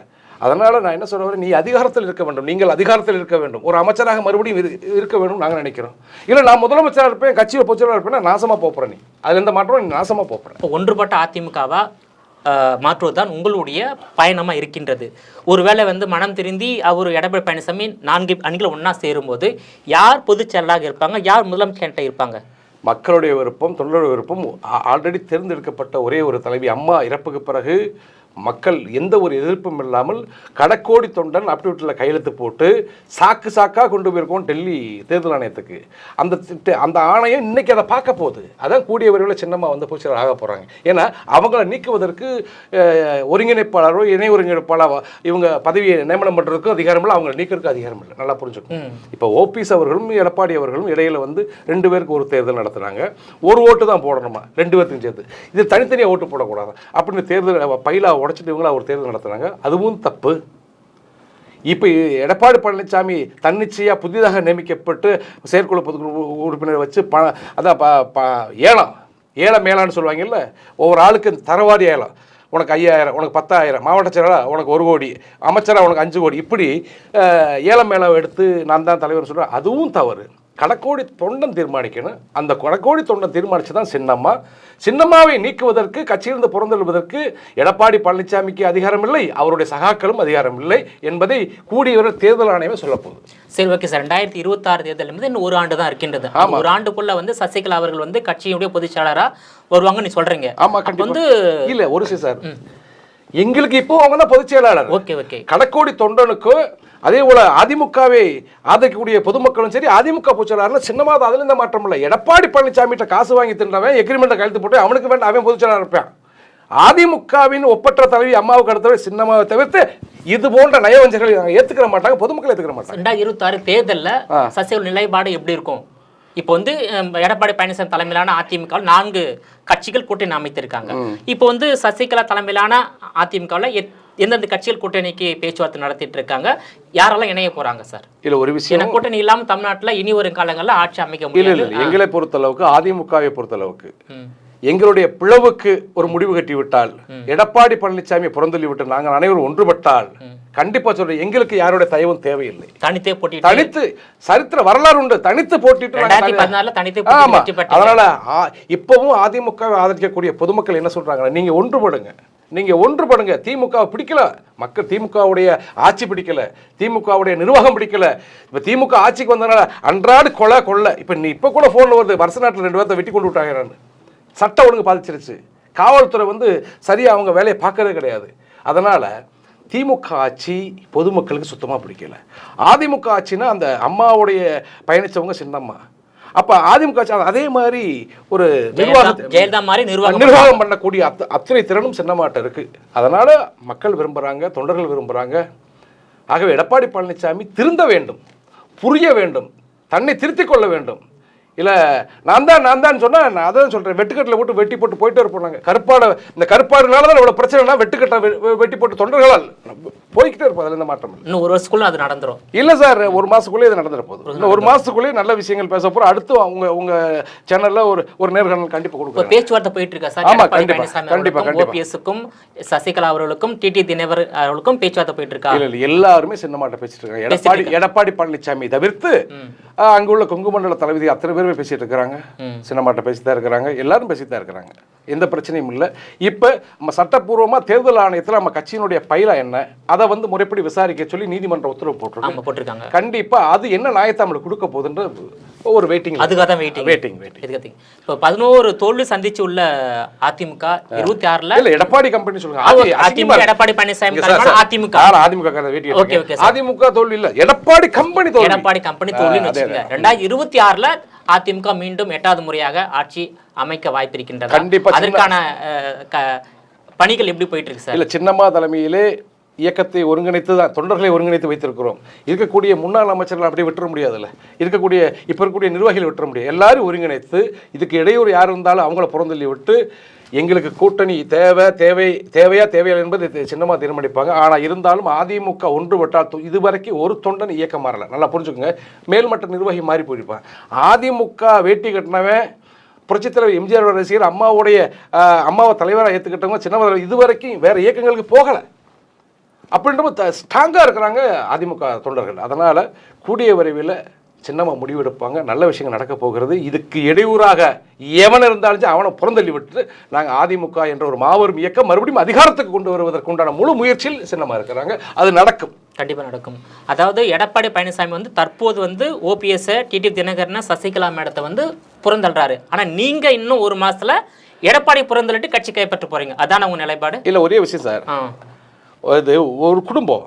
அதனால நான் என்ன சொல்ல வரேன், நீ அதிகாரத்தில் இருக்க வேண்டும், நீங்கள் அதிகாரத்தில் இருக்க வேண்டும், ஒரு அமைச்சராக மறுபடியும் இருக்க வேண்டும் நாங்கள் நினைக்கிறோம். இல்லை நான் முதலமைச்சராக இருப்பேன், கட்சியில் பொதுச்செயலாளர் இருப்பேன், நாசமா போறேன். நீ அதுல எந்த மாற்றம், நீ நாசமா போறேன். ஒன்றுபட்ட அதிமுகவா மாற்றுவதுதான் உங்களுடைய பயணமாக இருக்கின்றது. ஒருவேளை வந்து மனம் திருந்தி அவர் எடப்பாடி பழனிசாமி 4 அணிகளை ஒன்றா சேரும்போது யார் பொதுச் செயலாளராக இருப்பாங்க, யார் முதலமைச்சர்கிட்ட இருப்பாங்க? மக்களுடைய விருப்பம், தொண்டருடைய விருப்பம். ஆல்ரெடி தேர்ந்தெடுக்கப்பட்ட ஒரே ஒரு தலைவி அம்மா இறப்புக்கு பிறகு மக்கள் எந்த ஒரு எதிர்ப்பும் இல்லாமல் கடக்கோடி தொண்டன் அப்டிவிட்டில் கையெழுத்து போட்டு சாக்காக கொண்டு போயிருக்கோம் டெல்லி தேர்தல் ஆணையத்துக்கு. அந்த ஆணையம் இன்னைக்கு அதை பார்க்க போகுது. அதான் கூடிய விரைவில் சின்னமாக வந்து பூச்சிகள் ஆக போகிறாங்க. ஏன்னா அவங்கள நீக்குவதற்கு ஒருங்கிணைப்பாளரோ இணை ஒருங்கிணைப்பாளர் இவங்க பதவியை நியமனம் பண்ணுறதுக்கும் அதிகாரம் இல்லை, அவங்களை நீக்கிறதுக்கு அதிகாரம் இல்லை. நல்லா புரிஞ்சுக்கணும். இப்போ ஓபிஎஸ் அவர்களும் எடப்பாடி அவர்களும் இடையில வந்து 2 பேருக்கு ஒரு தேர்தல் நடத்துகிறாங்க. ஒரு ஓட்டு தான் போடணுமா 2 பேருக்கும் சேர்த்து. இது தனித்தனியாக ஓட்டு போடக்கூடாது அப்படின்னு தேர்தல் பயிலா உடைச்சிட்டு இவங்களா ஒரு தேர்தல் நடத்துறாங்க. அதுவும் தப்பு. இப்போ எடப்பாடி பழனிசாமி தன்னிச்சையாக புதிதாக நியமிக்கப்பட்டு செயற்குழு பொதுக்குழு உறுப்பினர் வச்சு ஏலம் மேலான்னு சொல்லுவாங்கல்ல, ஒவ்வொரு ஆளுக்கு தரவாரி ஏலம். உனக்கு 5000, உனக்கு 10,000, மாவட்ட செயலாளர் உனக்கு 1 கோடி, அமைச்சராக உனக்கு 5 கோடி, இப்படி ஏலம் மேலம் எடுத்து நான் தான் தலைவர் சொல்கிறேன். அதுவும் தவறு. கடக்கோடி தொண்டன் தீர்மானிக்கணும். அந்த கடக்கோடி தொண்டன் தீர்மானித்து தான் சின்னம்மாவை நீக்குவதற்கு கட்சியிலிருந்து புறந்தெழுவதற்கு எடப்பாடி பழனிசாமிக்கு அதிகாரம் இல்லை, அவருடைய சகாக்களும் அதிகாரம் இல்லை என்பதை கூடிய தேர்தல் ஆணையமே சொல்ல போகுது. சரி, ஓகே சார். 2026 தேர்தல் என்பது இன்னும் 1 ஆண்டு தான் இருக்கின்றது. ஒரு ஆண்டுக்குள்ள வந்து சசிகலா அவர்கள் வந்து கட்சியுடைய பொதுச் செயலாளரா வருவாங்க நீ சொல்றீங்க. ஆமா, வந்து இல்ல ஒரு சார் எங்களுக்கு இப்போ அவங்க தான் பொதுச் செயலாளர். Okay okay. கடக்கோடி தொண்டனுக்கு அதே போல அதிமுகவை ஆதரிக்கக்கூடிய பொதுமக்களும் சரி, அதிமுக பொதுச்செயலாளர் சின்னமாக அதில் இந்த மாற்றம் இல்லை. எடப்பாடி பழனிசாமிகிட்ட காசு வாங்கி தின்றவன் எக்ரிமெண்ட்டை கழுத்து போட்டு அவனுக்கு வேண்டாம், அவன் பொதுச்செயலாளர் இருப்பான். அதிமுகவின் ஒப்பற்ற தலைவி அம்மாவுக்கு அடுத்தவரை சின்னமாவை தவிர்த்து இது போன்ற நயவஞ்சர்களை நாங்கள் ஏற்றுக்கிற மாட்டாங்க, பொதுமக்கள் ஏற்றுக்கிற மாட்டாங்க. 2026 தேர்தலில் சசிகலா நிலைப்பாடு எப்படி இருக்கும்? இப்போ வந்து எடப்பாடி பழனிசாமி தலைமையிலான அதிமுக 4 கட்சிகள் கூட்டணி அமைத்திருக்காங்க. இப்போ வந்து சசிகலா தலைமையிலான அதிமுகவில் எந்தெந்த கட்சிகள் கூட்டணிக்கு பேச்சுவார்த்தை நடத்திட்டு இருக்காங்க, யாரெல்லாம் இணைய போறாங்க சார்? இல்ல ஒரு விஷயம், கூட்டணி இல்லாம தமிழ்நாட்டில் இனி வரும் காலங்களில் ஆட்சி அமைக்க முடியல. எங்களை பொறுத்தளவுக்கு, அதிமுகவை பொறுத்தளவுக்கு எங்களுடைய பிளவுக்கு ஒரு முடிவு கட்டிவிட்டால், எடப்பாடி பழனிசாமி புறந்தள்ளி விட்டு நாங்கள் அனைவரும் ஒன்றுபட்டால், கண்டிப்பா சொல்றேன், எங்களுக்கு யாருடைய தயவும் தேவையில்லை. தனித்து சரித்திர வரலாறு உண்டு. தனித்து போட்டிட்டு அதனால இப்பவும் அதிமுக ஆதரிக்கக்கூடிய பொதுமக்கள் என்ன சொல்றாங்க, நீங்க ஒன்றுபடுங்க. திமுக பிடிக்கல மக்கள், திமுகவுடைய ஆட்சி பிடிக்கல, திமுகவுடைய நிர்வாகம் பிடிக்கல. இப்ப திமுக ஆட்சிக்கு வந்தனால அன்றாடு கொலை. இப்ப கூட போன்ல வருது, வருஷ நாட்டில் 2 பேர்த்த வெட்டி கொண்டு விட்டாங்க. சட்டம் ஒழுங்கு பாதிச்சிருச்சு. காவல்துறை வந்து சரியா அவங்க வேலையை பார்க்கறது கிடையாது. அதனால திமுக ஆட்சி பொதுமக்களுக்கு சுத்தமா பிடிக்கல. அதிமுக ஆட்சினா அந்த அம்மாவுடைய பயணிச்சவங்க சின்னம்மா. அப்ப அதிமுக ஆட்சி அதே மாதிரி ஒரு நிர்வாகம் பண்ணக்கூடிய அத்தனை திறனும் சின்னமாட்ட இருக்கு. அதனால மக்கள் விரும்புறாங்க, தொண்டர்கள் விரும்புறாங்க. ஆகவே எடப்பாடி பழனிசாமி திருந்த வேண்டும், புரிய வேண்டும், தன்னை திருத்திக் கொள்ள வேண்டும். இல்லை நான் தான் சொன்னால் நான் அதான் சொல்கிறேன், வெட்டுக்கட்டில் போட்டு வெட்டி போட்டு போயிட்டே இருப்போம். இந்த கருப்பாடுனால தான் இவ்வளோ பிரச்சனைனா வெட்டுக்கட்டை வெட்டி போட்டு தொண்டர்களால் போய்கிட்டே இருப்போம். அதில் இந்த மாற்றம் இன்னும் 1 வருஷத்துக்குள்ள அது நடந்துடும். இல்லை சார், 1 மாதத்துக்குள்ளே இது நடந்துட போகுது. இன்னும் 1 மாதத்துக்குள்ளேயே நல்ல விஷயங்கள் பேச போகிறோம். அடுத்து உங்கள் சேனலில் ஒரு நேர்காணல் கண்டிப்பாக கொடுக்குறோம். பேச்சுவார்த்தை போயிட்டு இருக்கா சார்? ஆமாம், கண்டிப்பாக. ஓபிஎஸ்க்கும் சசிகலா அவர்களுக்கும் டிடி தினகரன் அவர்களுக்கும் பேச்சுவார்த்தை போயிட்டு இருக்கா? இல்லை, எல்லாருமே சின்னமாட்ட பேசிட்டு இருக்காங்க. எடப்பாடி பழனிசாமி தவிர்த்து அங்குள்ள கொங்கு மண்டல தளபதி அத்தனை பேருமே பேசிட்டு இருக்கிறாங்க. சின்னமாட்ட பேசித்தான் இருக்கிறாங்க, எல்லாரும் பேசித்தான் இருக்கிறாங்க. எந்த பிரச்சனையும் இல்லை. இப்போ நம்ம சட்டப்பூர்வமாக தேர்தல் ஆணையத்தில் நம்ம கட்சியினுடைய பயிலா என்ன அதை வந்து முறைப்படி விசாரிக்க சொல்லி நீதிமன்ற உத்தரவு போட்டிருக்காங்க. கண்டிப்பா அது என்ன நியாயத்தை நம்மளுக்கு கொடுக்க போகுதுன்ற ஒரு வெயிட்டிங். அதுக்காக தான் வெயிட்டிங். இப்போ 11 தோல்வி சந்திச்சு உள்ள அதிமுக 26ல இல்ல எடப்பாடி கம்பெனி சொல்லுங்க. எடப்பாடி பழனிசாமி அதிமுக தோல்வி இல்ல, எடப்பாடி கம்பெனி தோல்வி. 2026ல அதிமுக மீண்டும் 8வது முறையாக ஆட்சி அமைக்க வாய்ப்பு இருக்கின்றது. கண்டிப்பா. அதற்கான பணிகள் எப்படி போயிட்டு இருக்கு சார்? இல்ல சின்னம்மா தலைமையிலே இயக்கத்தை ஒருங்கிணைத்து தான் தொண்டர்களை ஒருங்கிணைத்து வைத்திருக்கிறோம். இருக்கக்கூடிய முன்னாள் அமைச்சர்கள் அப்படியே விட்டுற முடியாதுல்ல, இப்போ இருக்கக்கூடிய நிர்வாகிகள் விட்டுற முடியாது. எல்லாரும் ஒருங்கிணைத்து இதுக்கு இடையூறு யார் இருந்தாலும் அவங்கள புறந்தள்ளி விட்டு எங்களுக்கு கூட்டணி தேவையா என்பது சின்னமாக தீர்மானிப்பாங்க. ஆனால் இருந்தாலும் அதிமுக ஒன்றுபட்டால் இதுவரைக்கும் ஒரு தொண்டன் இயக்கம் மாறல. நல்லா புரிஞ்சுக்கோங்க, மேல்மட்ட நிர்வாகி மாறி போயிருப்பான். அதிமுக வேட்டி கட்டினவன் புரட்சித்தலைவர் எம்ஜிஆர் ரசிகர், அம்மாவை தலைவராக ஏற்றுக்கிட்டவங்க சின்னமாக இதுவரைக்கும் வேற இயக்கங்களுக்கு போகலை. அப்படின்ற ஸ்ட்ராங்காக இருக்கிறாங்க அதிமுக தொண்டர்கள். அதனால் கூடிய விரைவில் சின்னம்மா முடிவெடுப்பாங்க. நல்ல விஷயங்கள் நடக்க போகிறது. இதுக்கு இடையூறாக எவன் இருந்தாலும் அவனை புறந்தள்ளி விட்டு நாங்கள் அதிமுக என்ற ஒரு மாபெரும் இயக்கம் மறுபடியும் அதிகாரத்துக்கு கொண்டு வருவதற்குண்டான முழு முயற்சியில் சின்னம்மா இருக்கிறாங்க. அது நடக்கும், கண்டிப்பாக நடக்கும். அதாவது எடப்பாடி பழனிசாமி வந்து தற்போது வந்து ஓபிஎஸ், டிடிவி தினகரன், சசிகலா மேடத்தை வந்து புறந்தள்ளுறாரு. ஆனால் நீங்கள் இன்னும் ஒரு மாதத்தில் எடப்பாடி புறந்தள்ளிட்டு கட்சி கைப்பற்ற போறீங்க, அதான உங்க நிலைப்பாடு? இல்லை, ஒரே விஷயம் சார். அது ஒரு குடும்பம்,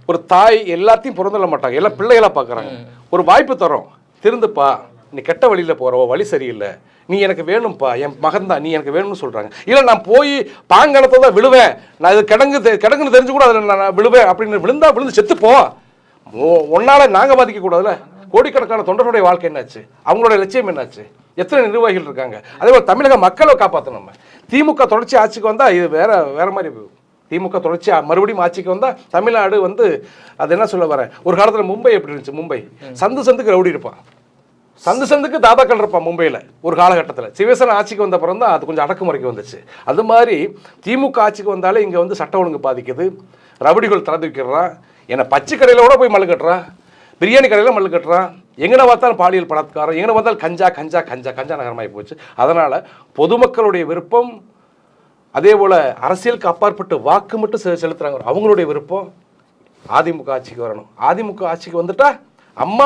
ஒரு தாய் எல்லாத்தையும் புறந்தள்ள மாட்டாங்க, எல்லாம் பிள்ளைகளாக பார்க்குறாங்க. ஒரு வாய்ப்பு தரோம், திருந்துப்பா, நீ கெட்ட வழியில் போகிற, வழி சரியில்லை, நீ எனக்கு வேணும்ப்பா, என் மகன் தான், நீ எனக்கு வேணும்னு சொல்கிறாங்க. இல்லை நான் போய் பாங்கலத்தை தான் விழுவேன், நான் இது கிடங்குன்னு தெரிஞ்சு கூட அதில் நான் விழுவேன் அப்படின்னு விழுந்து செத்துப்போம். ஒன்னால நாங்கள் பாதிக்கக்கூடாதுல்ல. கோடிக்கணக்கான தொண்டர்களுடைய வாழ்க்கை என்னாச்சு, அவங்களுடைய லட்சியம் என்னாச்சு, எத்தனை நிர்வாகிகள் இருக்காங்க. அதே போல் தமிழக மக்களை காப்பாற்றணும். நம்ம திமுக தொடர்ச்சி ஆட்சிக்கு வந்தால் இது வேற மாதிரி. திமுக தொடர்ச்சி மறுபடியும் ஆட்சிக்கு வந்தால் தமிழ்நாடு வந்து அது என்ன சொல்ல வரேன், ஒரு காலத்தில் மும்பை எப்படி இருந்துச்சு, மும்பை சந்துக்கு ரவுடி இருப்பான், சந்துக்கு தாதாக்கள் இருப்பான் மும்பையில் ஒரு காலகட்டத்தில். சிவசேனா ஆட்சிக்கு வந்த பிறகு தான் அது கொஞ்சம் அடக்குமுறைக்கு வந்துச்சு. அது மாதிரி திமுக ஆட்சிக்கு வந்தாலே இங்கே வந்து சட்ட ஒழுங்கு பாதிக்குது, ரவுடிகள் திறந்து வைக்கிறான், என்னை பச்சை கடையில் கூட போய் மல்லு கட்டுறான், பிரியாணி கடையில் மல்லு கட்டுறான், எங்கே பார்த்தாலும் பாலியல் பலாத்காரம், எங்கே பார்த்தாலும் கஞ்சா நகரமாகி போச்சு. அதனால் பொதுமக்களுடைய விருப்பம், அதே போல் அரசியலுக்கு அப்பாற்பட்டு வாக்கு மட்டும் செலுத்துகிறாங்க, அவங்களுடைய விருப்பம் அதிமுக ஆட்சிக்கு வரணும். அதிமுக ஆட்சிக்கு வந்துட்டா அம்மா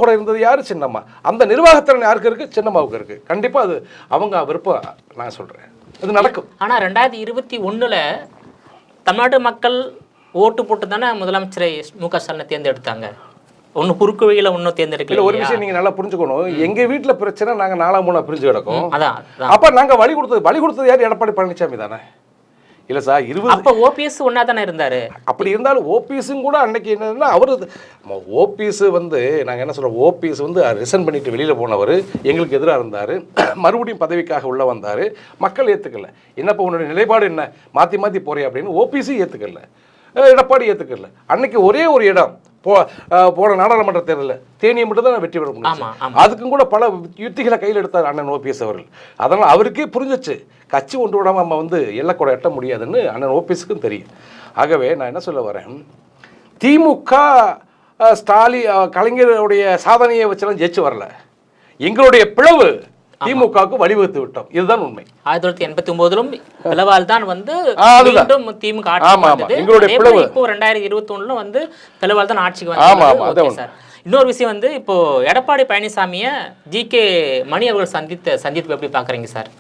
கூட இருந்தது யார், சின்னம்மா. அந்த நிர்வாகத்திறன் யாருக்கு இருக்குது, சின்னம்மாவுக்கு இருக்குது. கண்டிப்பாக அது அவங்க விருப்பம். நான் சொல்கிறேன், அது நடக்கும். ஆனால் 2021 தமிழ்நாட்டு மக்கள் ஓட்டு போட்டு தானே முதலமைச்சரை மு.க. ஸ்டாலினை தேர்ந்தெடுத்தாங்க. ஒன்றும் குறுக்கு வழியில் ஒன்றும் தேர்ந்தெடுக்கல. ஒரு விஷயம் நீங்கள் நல்லா புரிஞ்சுக்கணும், எங்கள் வீட்டில் பிரச்சனை நாங்கள் 4 பிரிஞ்சு கிடக்கும். அதான் அப்போ நாங்கள் வழி கொடுத்தது யார், எடப்பாடி பழனிசாமி தானே. இல்லை சார், 20 அப்போ ஓபிஎஸ் ஒன்றா தானே இருந்தார். அப்படி இருந்தாலும் ஓபிஎஸும் கூட அன்னைக்கு என்னன்னா அவர் ஓபிஎஸ் வந்து நாங்கள் என்ன சொல்கிறோம், ஓபிஎஸ் வந்து ரிசைன் பண்ணிட்டு வெளியில் போனவர், எங்களுக்கு எதிராக இருந்தார், மறுபடியும் பதவிக்காக உள்ளே வந்தார், மக்கள் ஏற்றுக்கல. என்னப்போ உன்னுடைய நிலைப்பாடு என்ன, மாற்றி போறியா அப்படின்னு ஓபிஎஸும் ஏற்றுக்கல, எடப்பாடி ஏற்றுக்கல. அன்னைக்கு ஒரே ஒரு இடம் போன நாடாளுமன்ற தேர்தலில் தேனியை மட்டும் தான் வெற்றி பெற முடியும். அதுக்கும் கூட பல யுத்திகளை கையில் எடுத்தார் அண்ணன் ஓபிஎஸ் அவர்கள். அதனால் அவருக்கே புரிஞ்சிச்சு, கட்சி ஒன்று விடாமல் நம்ம வந்து எல்லைக்கூட எட்ட முடியாதுன்னு அண்ணன் ஓபிஎஸ்க்கும் தெரியும். ஆகவே நான் என்ன சொல்ல வரேன், திமுக கலைஞருடைய சாதனையை வச்செல்லாம் ஜெயிச்சு வரல, எங்களுடைய பிளவு திமுகவுக்கு வழிவகுத்து விட்டோம். இதுதான் உண்மை. 1989 பிளவால் தான் வந்து மீண்டும் திமுக ஆட்சி. இப்போ 2021 வந்து பிளவால் தான் ஆட்சிக்கு வந்து. இன்னொரு விஷயம் வந்து இப்போ எடப்பாடி பழனிசாமியை ஜி.கே. மணி அவர்கள் சந்திப்பு எப்படி பாக்குறீங்க சார்?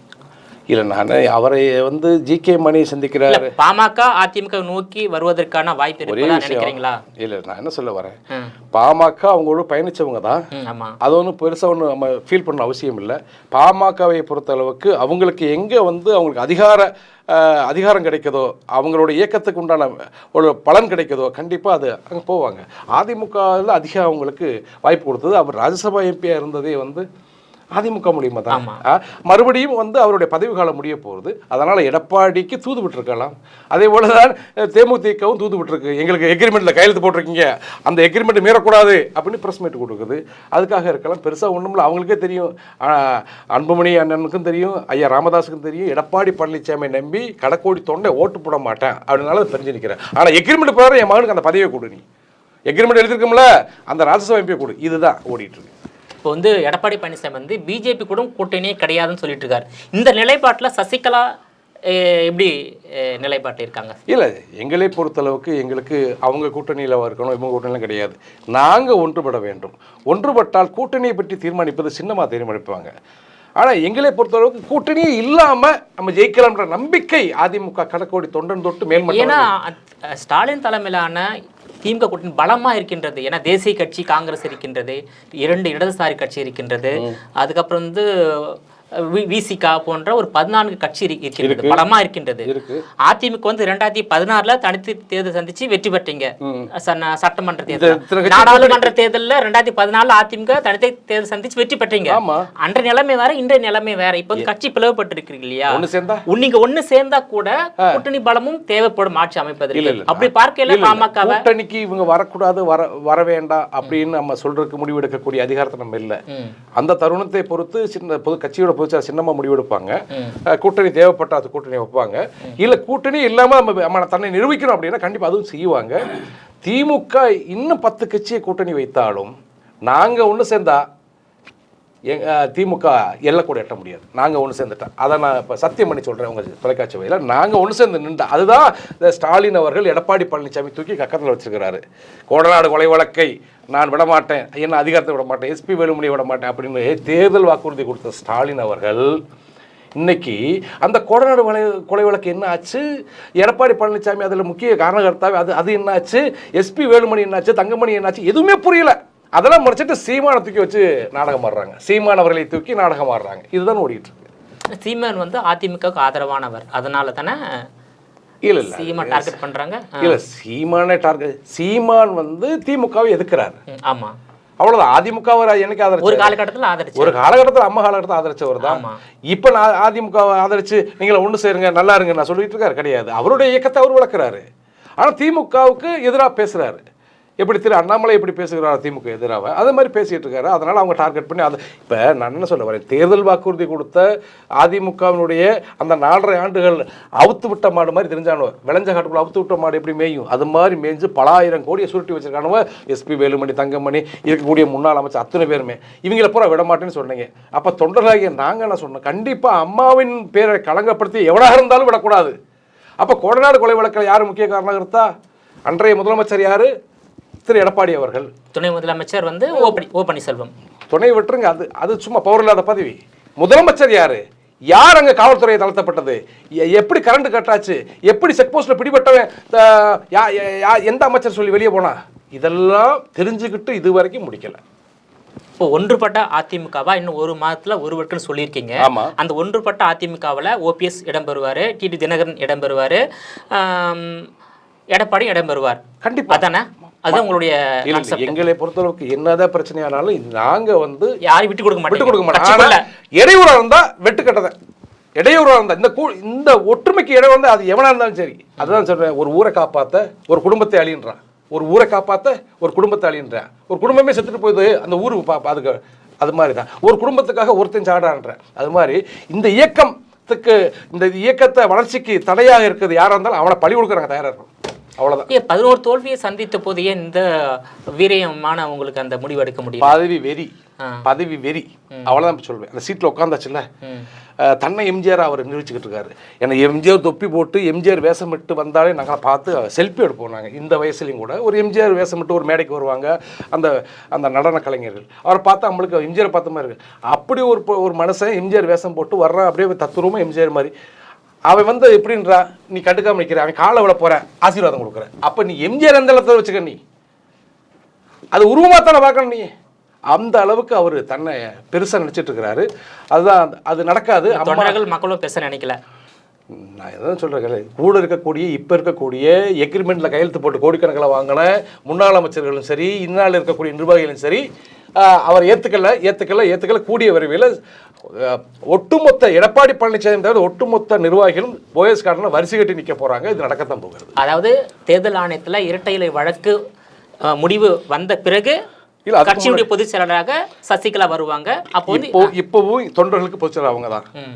இல்லை, நான் அவரை வந்து ஜி.கே. மணி சந்திக்கிறார், பாமக அதிமுக நோக்கி வருவதற்கான வாய்ப்பு நினைக்கிறீங்களா? இல்லை, நான் என்ன சொல்ல வரேன், பாமக அவங்களோட பயணிச்சவங்க தான், அது ஒன்றும் பெருசாக ஒன்றும் நம்ம ஃபீல் பண்ண அவசியம் இல்லை. பாமகவை பொறுத்த அளவுக்கு அவங்களுக்கு எங்கே வந்து அவங்களுக்கு அதிகாரம் கிடைக்குதோ, அவங்களோட இயக்கத்துக்கு உண்டான ஒரு பலன் கிடைக்குதோ, கண்டிப்பாக அது அங்கே போவாங்க. அதிமுகவில் அதிகம் அவங்களுக்கு வாய்ப்பு கொடுத்தது, அவர் ராஜ்யசபா எம்பியாக இருந்ததே வந்து அதிமுக மூலியமா தான். மறுபடியும் வந்து அவருடைய பதவி காலம் முடிய போகுது. அதனால் எடப்பாடிக்கு தூது விட்டுருக்கலாம். அதே போல தான் தேமுதிகவும் தூது விட்டுருக்கு, எங்களுக்கு எக்ரிமெண்ட்டில் கையெழுத்து போட்டிருக்கீங்க, அந்த எக்ரிமெண்ட் மீறக்கூடாது அப்படின்னு ப்ரெஸ் மீட் கொடுக்குது. அதுக்காக இருக்கலாம், பெருசாக ஒன்றும் அவங்களுக்கே தெரியும், அன்புமணி அண்ணனுக்கும் தெரியும், ஐயா ராமதாஸுக்கும் தெரியும், எடப்பாடி பழனிசாமி நம்பி கடக்கோடி தொண்டை ஓட்டு போட மாட்டேன் அப்படின்னால தெரிஞ்சு நிற்கிறேன். ஆனால் எக்ரிமெண்ட் போகிற என் மகனுக்கு அந்த பதவியை கொடு, நீ எக்ரிமெண்ட் எழுதிருக்கோம்ல அந்த ராஜ்யசபா எம்பியை கொடு, இதுதான் ஓடிட்டு இருக்கு. இப்போ வந்து எடப்பாடி பழனிசாமி வந்து பிஜேபி கூட கூட்டணியே கிடையாதுன்னு சொல்லிட்டு இருக்காரு. இந்த நிலைப்பாட்டில் சசிகலா எப்படி நிலைப்பாட்டில் இருக்காங்க? இல்லை, எங்களை பொறுத்தளவுக்கு எங்களுக்கு அவங்க கூட்டணியில் இருக்கணும், இவங்க கூட்டணியில் கிடையாது. நாங்கள் ஒன்றுபட வேண்டும். ஒன்றுபட்டால் கூட்டணியை பற்றி தீர்மானிப்பது சின்னமாக தீர்மானிப்பாங்க. ஆனால் எங்களை பொறுத்தளவுக்கு கூட்டணியே இல்லாமல் நம்ம ஜெயிக்கலாம்ன்ற நம்பிக்கை அதிமுக கடக்கோடி தொண்டன் தொட்டு மேல்மட்டம். ஏன்னா ஸ்டாலின் தலைமையிலான திமுக கூட்டணி பலமாக இருக்கின்றது. ஏன்னா தேசிய கட்சி காங்கிரஸ் இருக்கின்றது, 2 இடதுசாரி கட்சி இருக்கின்றது, அதுக்கப்புறம் வந்து விசிகா போன்ற ஒரு 14 கட்சி இருக்கின்றது, பலமா இருக்கின்றது. அதிமுக வந்து 2016 தனித்து தேர்தல் சந்திச்சு வெற்றி பெற்றீங்க. சட்டமன்ற தேர்தல், நாடாளுமன்ற தேர்தலில் 2014 அதிமுக தனித்து தேர்தல் சந்திச்சு வெற்றி பெற்றீங்க. அன்றைய நிலைமை வேற, இன்றைய நிலைமை வேற. இப்ப வந்து கட்சி பிளவுபட்டு இருக்கிறீங்க இல்லையா? நீங்க ஒண்ணு சேர்ந்தா கூட கூட்டணி பலமும் தேவைப்படும் ஆட்சி அமைப்பதற்கு. அப்படி பார்க்கல பாமக கூட்டணிக்கு இவங்க வரக்கூடாது, வர வேண்டாம் அப்படின்னு நம்ம சொல்றதுக்கு முடிவெடுக்கக்கூடிய அதிகாரத்தை நம்ம இல்லை. அந்த தருணத்தை பொறுத்து சின்ன பொது கட்சியோட சின்னமா முடிவெடுப்பாங்க. கூட்டணி தேவைப்பட்ட அது கூட்டணி வைப்பாங்க. இல்ல கூட்டணி இல்லாம நம்ம தன்னை நிரூபிக்கணும் அப்படின்னா கண்டிப்பா அதுவும் செய்வாங்க. திமுக இன்னும் 10 கட்சியை கூட்டணி வைத்தாலும் நாங்கள் ஒன்று சேர்ந்தா திமுக எல்லை கூட எட்ட முடியாது. நாங்கள் ஒன்று சேர்ந்துட்டோம். அதை நான் இப்போ சத்தியம் பண்ணி சொல்கிறேன் உங்கள் தொலைக்காட்சி வகையில். நாங்கள் ஒன்று சேர்ந்து நின்றா அதுதான் ஸ்டாலின் அவர்கள் எடப்பாடி பழனிசாமி தூக்கி கக்கத்தில் வச்சுருக்கிறாரு. கோடநாடு கொலை வழக்கை நான் விடமாட்டேன், என்ன அதிகாரத்தை விட மாட்டேன், எஸ்பி வேலுமணியை விட மாட்டேன் அப்படின்னு தேர்தல் வாக்குறுதி கொடுத்த ஸ்டாலின் அவர்கள் இன்னைக்கு அந்த கோடநாடு கொலை வழக்கு என்ன ஆச்சு, எடப்பாடி பழனிசாமி அதில் முக்கிய காரணகர்த்தாவே அது என்ன ஆச்சு, எஸ்பி வேலுமணி என்னாச்சு, தங்கமணி என்னாச்சு, எதுவுமே புரியல. அதெல்லாம் முடிச்சுட்டு சீமானை தூக்கி வச்சு நாடகம் ஆடுறாங்க, சீமான் அவர்களை தூக்கி நாடகம் ஆடுறாங்க. இதுதான் ஓடிட்டு இருக்கு. சீமான் வந்து அதிமுகவுக்கு ஆதரவானவர், அதனால தானே இல்லை சீமான் டார்கெட் பண்றாங்க. இல்லை சீமானே டார்கெட். சீமான் வந்து திமுகவை எதிர்க்கிறாரு. ஆமா அவ்வளவுதான். அதிமுக எனக்கு ஆதரிச்சு ஒரு காலகட்டத்தில் ஆதரிச்சு, ஒரு காலகட்டத்தில் அம்மா காலகட்டத்தில் ஆதரிச்சவர் தான். இப்போ நான் அதிமுக ஆதரிச்சு நீங்கள ஒன்று சேருங்க நல்லா இருங்க நான் சொல்லிட்டு இருக்காரு கிடையாது. அவருடைய இயக்கத்தை அவர் வளர்க்குறாரு. ஆனால் திமுகவுக்கு எதிராக பேசுறாரு. எப்படி அண்ணாமலை எப்படி பேசுகிறார் திமுக எதிராக, அதே மாதிரி பேசிகிட்டு இருக்காரு. அதனால் அவங்க டார்கெட் பண்ணி அதை இப்போ நான் என்ன சொல்ல வரேன், தேர்தல் வாக்குறுதி கொடுத்த அதிமுகவினுடைய அந்த 4.5 ஆண்டுகள் அவுத்து விட்ட மாடு மாதிரி தெரிஞ்சானோ, விளைஞ்ச காட்டுக்குள்ள அவுத்து விட்ட மாடு எப்படி மேயும் அது மாதிரி மேய்ஞ்சு பல ஆயிரம் கோடியை சுருட்டி வச்சிருக்கானுவ. எஸ்பி வேலுமணி, தங்கமணி, இருக்கக்கூடிய முன்னாள் அமைச்சர் அத்தனை பேருமே இவங்கள பூரா விட மாட்டேன்னு சொன்னீங்க. அப்போ தொண்டர்களாகிய நாங்கள் என்ன சொன்னோம், கண்டிப்பாக அம்மாவின் பேரை களங்கப்படுத்தி எவனாக இருந்தாலும் விடக்கூடாது. அப்போ கோடநாடு கொலை வழக்கில் யார் முக்கிய காரணகர்த்தா? அன்றைய முதலமைச்சர் யார்? திரு எடப்பாடி அவர்கள். துணை முதலமைச்சர் வந்து ஓ பன்னீர்செல்வம். துணை விட்டுருங்க, அது சும்மா பவர் இல்லாத பதவி. முதலமைச்சர் யாரு? யார் அங்கே காவல்துறையை தளர்த்தப்பட்டது? எப்படி கரண்ட் கட்டாச்சு? எப்படி செக் போஸ்ட்ல பிடிபட்டவன் எந்த அமைச்சர் சொல்லி வெளியே போனா? இதெல்லாம் தெரிஞ்சுக்கிட்டு இது வரைக்கும் முடிக்கல. இப்போ ஒன்றுபட்ட அதிமுகவா இன்னும் ஒரு மாதத்துல ஒருவருக்குன்னு சொல்லியிருக்கீங்க. அந்த ஒன்றுபட்ட அதிமுகவில் ஓபிஎஸ் இடம்பெறுவாரு, டிடி தினகரன் இடம்பெறுவாரு, எடப்பாடி இடம்பெறுவார். கண்டிப்பா தானே? அதுதான் உங்களுடைய. எங்களை பொறுத்தளவுக்கு என்னதான் பிரச்சனையானாலும் நாங்க வந்து யாரையும் விட்டு கொடுக்க மாட்டோம். இடையூறா இருந்தா வெட்டு கட்டத, இடையூறா இருந்தா இந்த ஒற்றுமைக்கு இடம் வந்து அது எவனா இருந்தாலும் சரி. அதுதான் சொல்றேன், ஒரு ஊரை காப்பாத்த ஒரு குடும்பத்தை அழின்றான், ஒரு ஊரை காப்பாத்த ஒரு குடும்பத்தை அழின்றான். ஒரு குடும்பமே செத்துட்டு போகுது, அந்த ஊரு அதுக்கு அது மாதிரி தான் ஒரு குடும்பத்துக்காக ஒருத்தன் சாடான்ற. அது மாதிரி இந்த இயக்கத்தை வளர்ச்சிக்கு தடையாக இருக்கிறது யாரா இருந்தாலும் அவனை பழி கொடுக்குறாங்க, தயாரா இருக்கும். அவ்வளவுதான். 11 தோல்வியை சந்தித்த போதே இந்த வீரியமான உங்களுக்கு அந்த முடிவு எடுக்க முடியும். பதவி வெறி அவ்வளவுதான் சொல்வேன். அந்த சீட்ல உட்காந்தாச்சுல்ல, தன்னை எம்ஜிஆர் அவர் நிரூபிச்சுக்கிட்டு இருக்காரு. ஏன்னா எம்ஜிஆர் தொப்பி போட்டு எம்ஜிஆர் வேஷமிட்டு வந்தாலே நாங்கள் பார்த்து செல்ஃபி எடுப்போம். நாங்கள் இந்த வயசுலையும் கூட ஒரு எம்ஜிஆர் வேஷமிட்டு ஒரு மேடைக்கு வருவாங்க அந்த அந்த நடன கலைஞர்கள். அவரை பார்த்தா நம்மளுக்கு எம்ஜிஆர் பார்த்த மாதிரி இருக்கு. அப்படி ஒரு மனுஷன் எம்ஜிஆர் வேஷம் போட்டு வர்றான், அப்படியே தத்துரூபமாக எம்ஜிஆர் மாதிரி. அவன் வந்து எப்படின்றா, நீ கண்டுக்காம நிற்கிற, அவன் காலை விட போற, ஆசீர்வாதம் கொடுக்குற. அப்போ நீ எம்ஜிஆர் எந்த இடத்துல வச்சுக்க, நீ அது உருவமாத்தான பார்க்கணும். நீ அந்த அளவுக்கு அவர் தன்னை பெருசாக நினச்சிட்டு இருக்கிறாரு. அதுதான் அது நடக்காது. மக்களும் பெருசாக நினைக்கல. நான் எதாவது சொல்கிறேன், கூட இருக்கக்கூடிய இப்போ இருக்கக்கூடிய எக்ரிமெண்ட்டில் கையெழுத்து போட்டு கோடிக்கணக்கில் வாங்கின முன்னாள் அமைச்சர்களும் சரி, இந்நாள் இருக்கக்கூடிய நிர்வாகிகளும் சரி, அவர் ஏற்றுக்கல. கூடிய விரைவில் ஒட்டுமொத்த எடப்பாடி பழனிசாமி தவிர ஒட்டுமொத்த நிர்வாகிகளும் போயஸ் கார்டனில் வரிசை கட்டி நிற்க போகிறாங்க. இது நடக்கத்தான் போகிறது. அதாவது தேர்தல் ஆணையத்தில் இரட்டை இலை வழக்கு முடிவு வந்த பிறகு கட்சியுடைய பொதுச் செயலராக சசிகலா வருவாங்க. அப்போ இப்போவும் தொண்டர்களுக்கு பொதுச் செயலர் அவங்க தான்.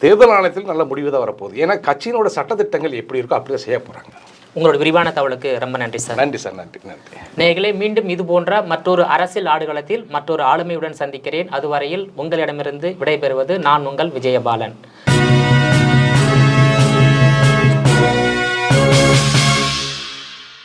தேர்தல் ஆணையத்தில் நல்ல முடிவு தான் வரப்போகுது. ஏன்னா கட்சியினோட சட்டத்திட்டங்கள் எப்படி இருக்கோ அப்படிதான் செய்ய போகிறாங்க. உங்களோட விரிவான தகவலுக்கு ரொம்ப நன்றி சார். நன்றி சார். நன்றி. நேயர்களே, மீண்டும் இது போன்ற மற்றொரு அரசியல் ஆடுகளத்தில் மற்றொரு ஆளுமையுடன் சந்திக்கிறேன். அதுவரையில் உங்களிடமிருந்து விடைபெறுவது நான் உங்கள் விஜயபாலன்.